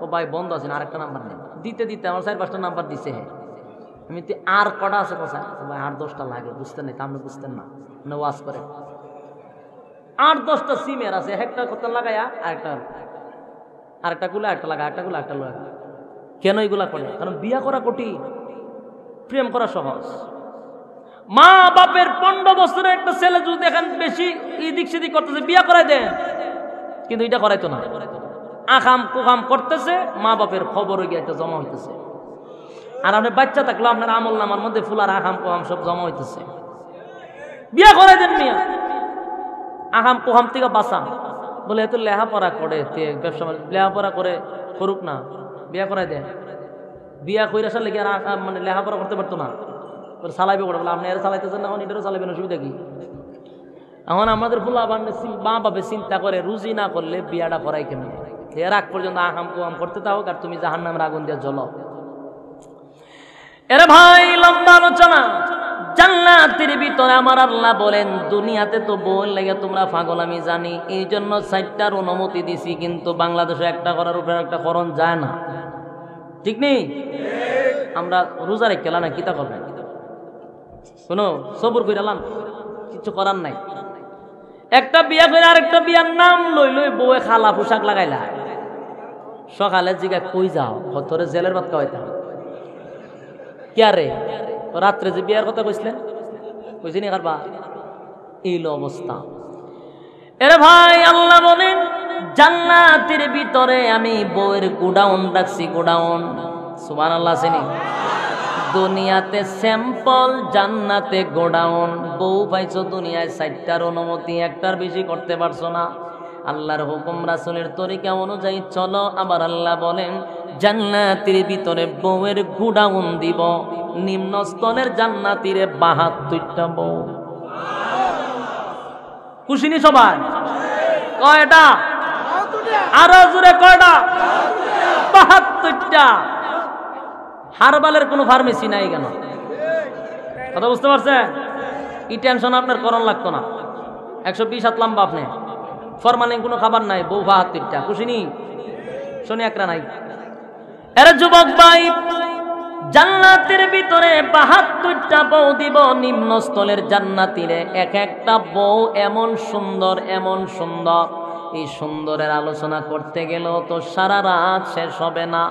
ও ভাই বন্ধ আছে না, আরেকটা নাম্বার নেই। দিতে দিতে আমার 4-5টা নাম্বার দিছে। হ্যাঁ, আমি আর কটা আছে কোথায়? ভাই 8-10টা লাগে, বুঝতেন না, আপনি বুঝতেন না, ওয়াজ করে 8-10টা সিমের আছে, একটা কথা লাগাইয়া আরেকটা গুলো একটা লাগা, একটা গুলো একটা লাগা। কেন এগুলা করে? কারণ বিয়া করা কঠিন, প্রেম করা সহজ। মা বাপের 15 বছরের একটা ছেলে যদি দেখেন বেশি এদিক সেদিক করতেছে, বিয়া করাই দেন, কিন্তু এটা করাইতো না। আকাম কুকাম করতেছে, মা বাপের খবর গিয়ে জমা হইতেছে। আর আপনি বাচ্চা থাকলে আপনার আমল নামার মধ্যে ফুলার আকাম কুকাম সব জমা হইতেছে। বিয়া করাই দেন মিয়া, আকাম কুকাম থেকে বাঁচা। বলে এত লেখাপড়া করে, ব্যবসা লেখাপড়া করে করুক না, বিয়া করাই দেন। বিয়া কইরা সালে কি আর মানে লেখাপড়া করতে পারতো না, চালাইবে করে বলে আপনি এর চালাইতেছেন না, এখন এটারও চালাইবেন, অসুবিধা কি? এখন আমাদের ফুলা মা বাপে চিন্তা করে রুজি না করলে বিয়াটা করাই কেমন, এর আগ পর্যন্ত আকাম কুকাম করতে থাকুক, আর তুমি জাহান্নামের আগুন দিয়ে জ্বলো। এরে ভাই, লম্বা আলোচনা। জান্নাতের ভিতরে আমার আল্লাহ বলেন, দুনিয়াতে তো বল লাগে তোমরা পাগল আমি জানি, এই জন্য 4টার অনুমতি দিছি, কিন্তু বাংলাদেশে একটা করার উপরে একটা করণ যায় না, ঠিক নেই? আমরা রোজা রেখেলাম না, কিতা করবেন? শোনো, সবুর কইরালাম, কিছু করার নাই। একটা বিয়া করে আরেকটা বিয়ার নাম লই লই বউয়ে খালা পোশাক লাগাইলা, সকালে জিগা কই যাও? তোরে জেলের ভাত খাওয়াইতাম। কে রে? রাত্রে যে বিয়ার কথা কইছিলেন, কইছিনি কারবা? এই অবস্থা। এরে ভাই, আল্লাহ বলেন জান্নাতের ভিতরে আমি বউয়ের গোডাউন রাখছি, গোডাউন। সুবহানাল্লাহ। চিনি? দুনিয়াতে স্যাম্পল, জান্নাতে গোডাউন। বউ পাইছো দুনিয়ায় 4টার অনুমতি, একটার বেশি করতে পারছো না। আল্লাহর হুকুম রাসূলের তরিকা অনুযায়ী চলো। আবার আল্লাহ বলেন জান্নাতের ভিতরে বউয়ের গোডাউন দিব, নিম্ন স্তরের জান্নাতীরে 72টা বউ। খুশিনি সবাই? কয়টা? আরো জোরে কয়টা? 72টা। হারবালের কোনো ফার্মেসি নাই কেন? কথা বুঝতে পারছেন? এই টেনশন আপনার করণ লাগতো না। 120 হাত লম্বা, আপনি ফরমালিন কোনো খাবার নাই, বউ 72টা। খুশিনি? শনি একরা নাই। এরা যুবক ভাই, জান্নাতের ভিতরে 72টা বউ দিব, নিম্ন স্তরের জান্নাতীরে। এক একটা বউ এমন সুন্দর, এমন সুন্দর, এই সুন্দরের আলোচনা করতে গেলেও তো সারা রাত শেষ হবে না।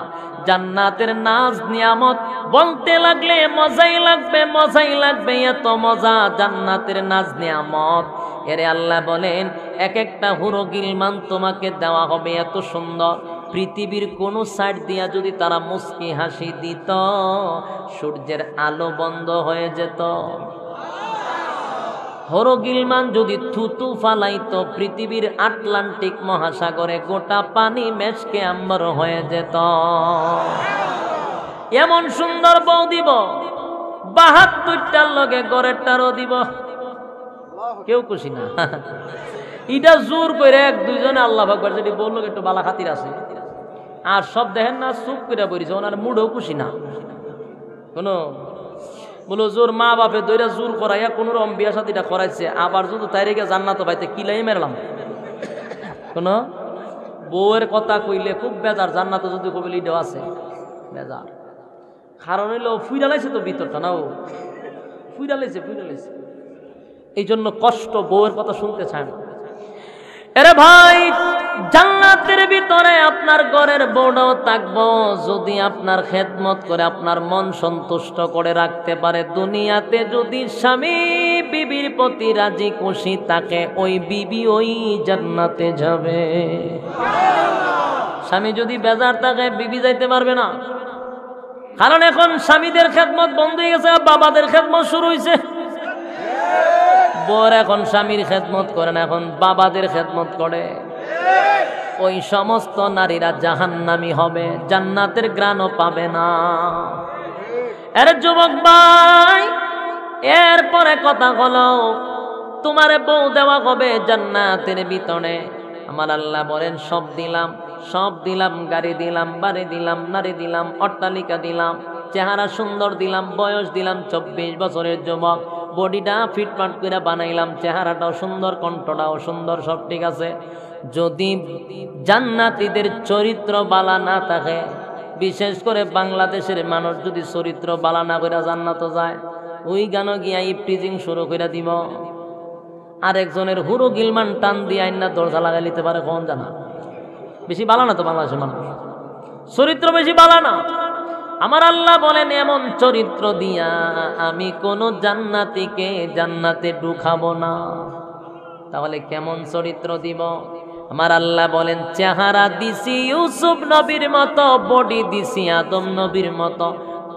জান্নাতের নাজ নিয়ামত বলতে লাগলে মজাই লাগবে, মজাই লাগবে, এত মজা জান্নাতের নাজ নিয়ামত। এরে আল্লাহ বলেন এক একটা হুরো গিলমান তোমাকে দেওয়া হবে এত সুন্দর, পৃথিবীর কোন সাইড দিয়া যদি তারা মুস্কি হাসি দিত, সূর্যের আলো বন্ধ হয়ে যেত। হরো গিলমান যদি থুতু ফালাইতো, পৃথিবীর আটলান্টিক মহাসাগরে গোটা পানি মেশকে আম্বার হয়ে যেত। এমন সুন্দর বউ দিব, 72টার লগে গড়েরটারও দিব। কেউ খুশি না? এটা জোর করে 1-2জনে আল্লাহ আকবার যদি বললো একটু বালা খাতির আছে, আর সব দেখেন না চুপ করে পড়েছে, ওনার মুডও খুশি না। কোনো বলো জোর মা বাপে দইরা জোর করাইয়া কোন রকম বিয়া সাথীটা করাইছে, আবার যদি তাইরেকে জান্নাত পাইতে কিলাই মেরলাম। কোন বউয়ের কথা কইলে খুব বেজার, জান্নাতে যদি কবিল এটাও আছে বেজার। কারণ হইলো ফুইরালাইছে তো ভিতরটা না, ও ফুইরালাইছে। এই জন্য কষ্ট, বউয়ের কথা শুনতে চায় না। আরে ভাই, জান্নাতের ভিতরে আপনার ঘরের বউটাও থাকবো যদি আপনার খেদমত করে, আপনার মন সন্তুষ্ট করে রাখতে পারে। দুনিয়াতে যদি স্বামী বিবির প্রতি রাজি খুশি থাকে, ওই বিবি ওই জান্নাতে যাবে। স্বামী যদি বেজার থাকে, বিবি যাইতে পারবে না। কারণ এখন স্বামীদের খেদমত বন্ধ হয়ে গেছে, বাবাদের খেদমত শুরু হয়েছে। বর এখন স্বামীর খেদমত করে না, এখন বাবাদের খেদমত করে। ওই সমস্ত নারীরা জাহান্নামী হবে, জান্নাতের ঘ্রাণও পাবে না। এর যুবক ভাই, এরপরে কথা হলো তোমারে বউ দেওয়া হবে জান্নাতের ভিতরে। আমার আল্লাহ বলেন সব দিলাম, গাড়ি দিলাম, বাড়ি দিলাম, নারী দিলাম, অট্টালিকা দিলাম, চেহারা সুন্দর দিলাম, বয়স দিলাম 24 বছরের যুবক, বডিটা ফিটফাট করে বানাইলাম, চেহারাটাও সুন্দর, কণ্ঠটাও সুন্দর, সব ঠিক আছে। যদি জান্নাতীদের চরিত্র বালা না থাকে, বিশেষ করে বাংলাদেশের মানুষ যদি চরিত্র বালা না করে জান্নাত যায়, ওই গানও গিয়া ইফটিজিং শুরু করে দিব। আরেকজনের হুরো গিলমান টান দিয়ে আইনা দরজা লাগাই নিতে পারে, কোন জানা। বেশি বালা না তো বাংলাদেশের মানুষ, চরিত্র বেশি বালা না। আমার আল্লাহ বলেন এমন চরিত্র দিয়া আমি কোন জান্নাতীকে জান্নাতে ঢুকাবো না। তাহলে কেমন চরিত্র দিব? আমার আল্লাহ বলেন চেহারা দিছি ইউসুফ নবীর মতো, বডি দিছি আদম নবীর মতো,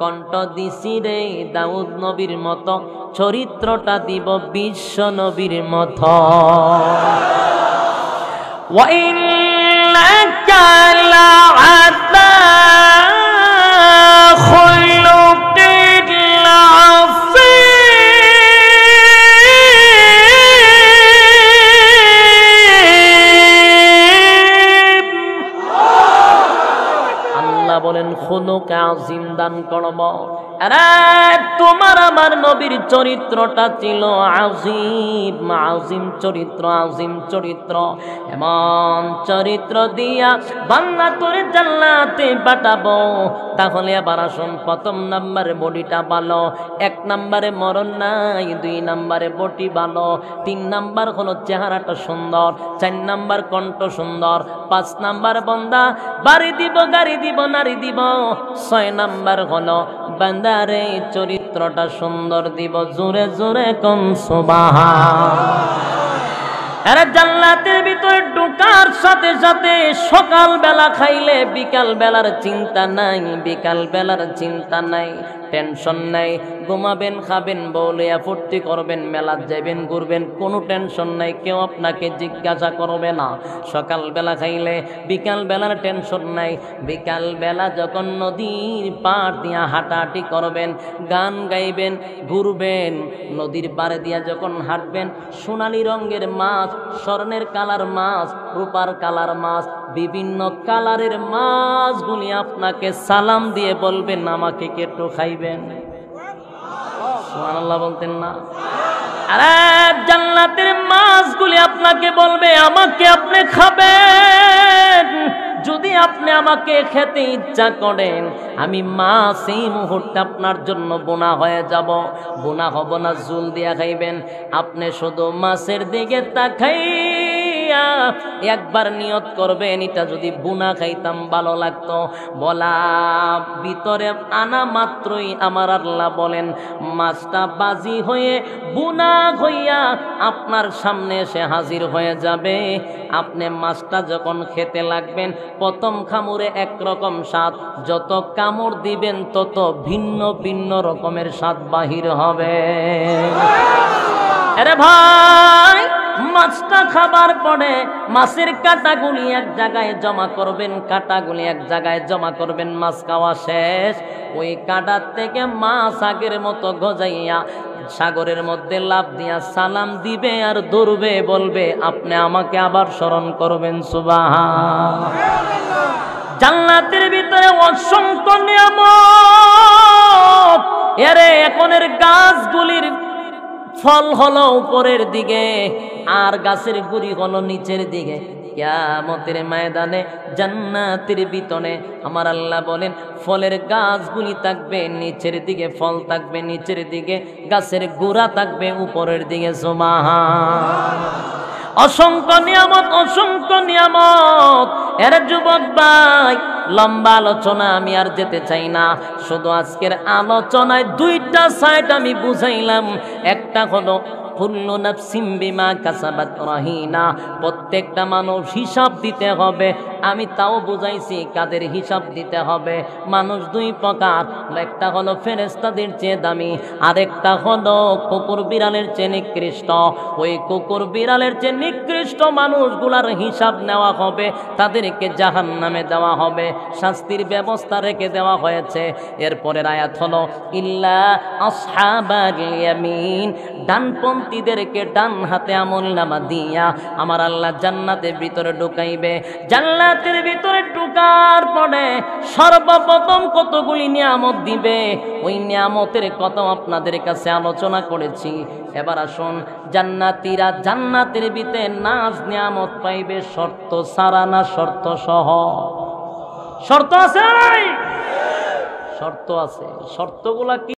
কণ্ঠ দিছি রে দাউদ নবীর মতো, চরিত্রটা দিব বিশ্ব নবীর মতো। ওয়া ইন্নাকা লা'আলা খুলুকিল আযীম। আল্লাহ বলেন খুলুক আযীম দান করব। আরে তোমার আমার নবীর চরিত্রটা ছিল আযীম, আযীম চরিত্র, আযীম চরিত্র। এমন চরিত্র দিয়া বান্দা তোরে জান্নাতে পাঠাবো। তাহলে আবার আসুন, প্রথম নাম্বারে বডিটা ভালো, 1 নম্বরে মরণ নাই, 2 নম্বরে বডি ভালো, 3 নাম্বার হলো চেহারাটা সুন্দর, 4 নাম্বার কণ্ঠ সুন্দর, 5 নাম্বার বান্দা বাড়ি দিব, গাড়ি দিব, নারী দিব, 6 নাম্বার হলো বান্দারে চরিত্রটা সুন্দর দিব। জোরে জোরে কোন সুবহান। আরে জান্নাতের ভিতরে ঢোকার সাথে সাথে সকাল বেলা খাইলে বিকাল বেলার চিন্তা নাই, বিকাল বেলার চিন্তা নাই, টেনশন নাই। ঘুমাবেন, খাবেন, বউলিয়া ফুর্তি করবেন, মেলাত যাইবেন, ঘুরবেন, কোনো টেনশন নাই, কেউ আপনাকে জিজ্ঞাসা করবে না। সকাল বেলা খাইলে বিকাল বেলার টেনশন নাই। বিকাল বেলা যখন নদীর পাড় দিয়া হাঁটাহাঁটি করবেন, গান গাইবেন, ঘুরবেন, নদীর পাড়ে দিয়া যখন হাঁটবেন, সোনালি রঙের মাছ, স্বর্ণের কালার মাছ, রূপার কালার মাছ, বিভিন্ন কালারের মাছগুলি আপনাকে সালাম দিয়ে বলবেন আমাকে কে একটু খাইবেন। সুবহানাল্লাহ বলতেন না? আরে জান্নাতের মাছগুলি আপনাকে বলবে আমাকে আপনি খাবেন। যদি আপনি আমাকে খেতে ইচ্ছা করেন, আমি মাছ এই মুহূর্তে আপনার জন্য বোনা হয়ে যাব। বোনা হব না, জুল দিয়া খাইবেন। আপনি শুধু মাছের দিকে তাকাইয়া একবার নিয়ত করবেন, এটা যদি বোনা খাইতাম ভালো লাগতো। বলা ভিতরে আনা মাত্রই আমার আল্লাহ বলেন মাছটা বাজি হয়ে বোনা হইয়া আপনার সামনে এসে হাজির হয়ে যাবে। আপনি মাছটা যখন খেতে লাগবেন, প্রথম খামুরে একরকম স্বাদ, যত কামড় দিবেন তত ভিন্ন ভিন্ন রকমের স্বাদ বাহির হবে। আরে ভাই, মাছটা খাবার পরে মাছের কাঁটাগুলি এক জায়গায় জমা করবেন, কাঁটাগুলি এক জায়গায় জমা করবেন। মাছ খাওয়া শেষ, ওই কাঁটার থেকে মাছ আগের মতো গজাইয়া সাগরের মধ্যে লাফ দিয়া সালাম দিবে আর দৌড়বে, বলবে আপনি আমাকে আবার স্মরণ করবেন। সুবহান। জান্নাতের ভিতরে অসংখ্য নিয়ামত। এরে এখনের গাছগুলির ফল হলো উপরের দিকে আর গাছের গুড়ি হলো নিচের দিকে। কিয়ামতের ময়দানে জান্নাতের ভিতরে আমার আল্লাহ বলেন ফলের গাছগুলি থাকবে নিচের দিকে, ফল থাকবে নিচের দিকে, গাছের গোড়া থাকবে উপরের দিকে। সুবহানাল্লাহ। অসংখ্য নিয়ামত, অসংখ্য নিয়ামত। এর যুবক ভাই, লম্বা আলোচনা আমি আর যেতে চাই না। শুধু আজকের আলোচনায় দুইটা সাইড আমি বুঝাইলাম। একটা হলো কুল্লু নাফসিম বিমা কাসাবাত রাহিনা, প্রত্যেকটা মানুষ হিসাব দিতে হবে। আমি তাও বুঝাইছি কাদের হিসাব দিতে হবে। মানুষ দুই প্রকার, একটা হলো ফেরেশতাদের চেয়ে দামি, আরেকটা হলো কুকুর বিড়ালের চেয়ে নিকৃষ্ট। ওই কুকুর বিড়ালের চেয়ে নিকৃষ্ট মানুষগুলার হিসাব নেওয়া হবে, তাদেরকে জাহান্নামে দেওয়া হবে, শাস্তির ব্যবস্থা রেখে দেওয়া হয়েছে। এরপরের আয়াত হলো ইল্লা আসহাবাল ইয়ামিন, ডানপন্থীদেরকে ডান হাতে আমলনামা দিয়া আমার আল্লাহ জান্নাতের ভিতরে ঢুকাইবে। জান্নাতের ভিতরে ঢুকার পরে সর্বপ্রথম কতগুলি নিয়ামত দিবে, ওই নিয়ামতের কথা আপনাদের কাছে আলোচনা করেছি। এবার আসুন, জান্নাতীরা জান্নাতের ভিতরে নাজ নিয়ামত পাইবে শর্ত ছাড়া না শর্ত সহ? শর্ত আছে, শর্ত আছে। শর্তগুলা কি?